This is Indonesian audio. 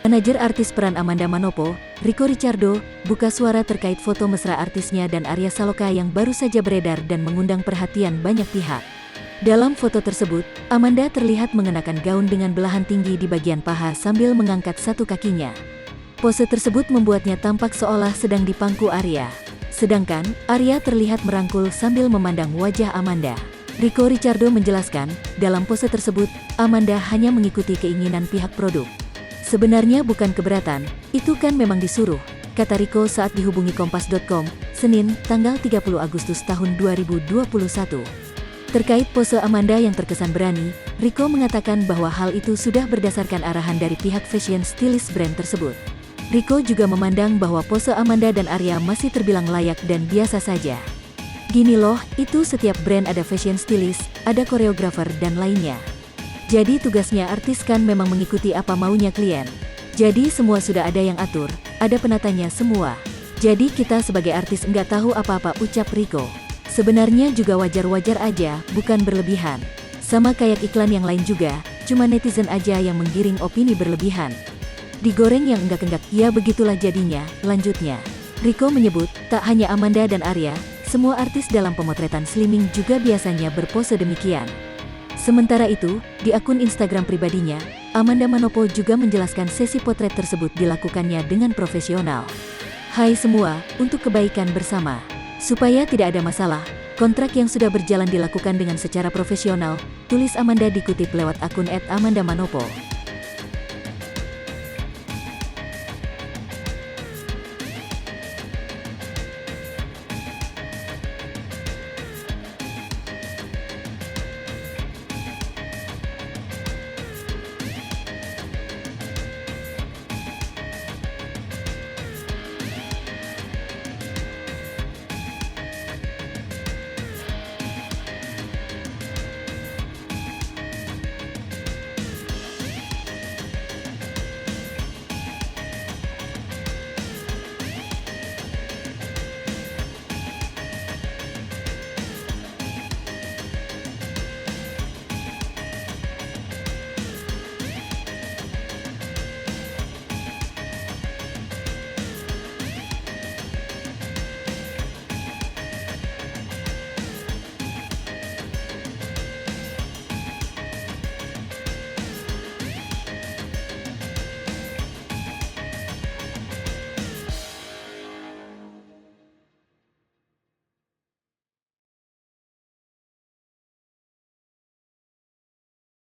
Manajer artis peran Amanda Manopo, Rico Richardo, buka suara terkait foto mesra artisnya dan Arya Saloka yang baru saja beredar dan mengundang perhatian banyak pihak. Dalam foto tersebut, Amanda terlihat mengenakan gaun dengan belahan tinggi di bagian paha sambil mengangkat satu kakinya. Pose tersebut membuatnya tampak seolah sedang dipangku Arya. Sedangkan, Arya terlihat merangkul sambil memandang wajah Amanda. Rico Richardo menjelaskan, dalam pose tersebut, Amanda hanya mengikuti keinginan pihak produk. Sebenarnya bukan keberatan, itu kan memang disuruh, kata Rico saat dihubungi Kompas.com, Senin, tanggal 30 Agustus tahun 2021. Terkait pose Amanda yang terkesan berani, Rico mengatakan bahwa hal itu sudah berdasarkan arahan dari pihak fashion stylist brand tersebut. Rico juga memandang bahwa pose Amanda dan Arya masih terbilang layak dan biasa saja. Gini loh, itu setiap brand ada fashion stylist, ada koreografer dan lainnya. Jadi tugasnya artis kan memang mengikuti apa maunya klien. Jadi semua sudah ada yang atur, ada penatanya semua. Jadi kita sebagai artis nggak tahu apa-apa, ucap Rico. Sebenarnya juga wajar-wajar aja, bukan berlebihan. Sama kayak iklan yang lain juga, cuma netizen aja yang menggiring opini berlebihan. Digoreng yang enggak-enggak, ya begitulah jadinya, lanjutnya. Rico menyebut, tak hanya Amanda dan Arya, semua artis dalam pemotretan slimming juga biasanya berpose demikian. Sementara itu, di akun Instagram pribadinya, Amanda Manopo juga menjelaskan sesi potret tersebut dilakukannya dengan profesional. Hai semua, untuk kebaikan bersama. Supaya tidak ada masalah, kontrak yang sudah berjalan dilakukan dengan secara profesional, tulis Amanda dikutip lewat akun @amandamanopo.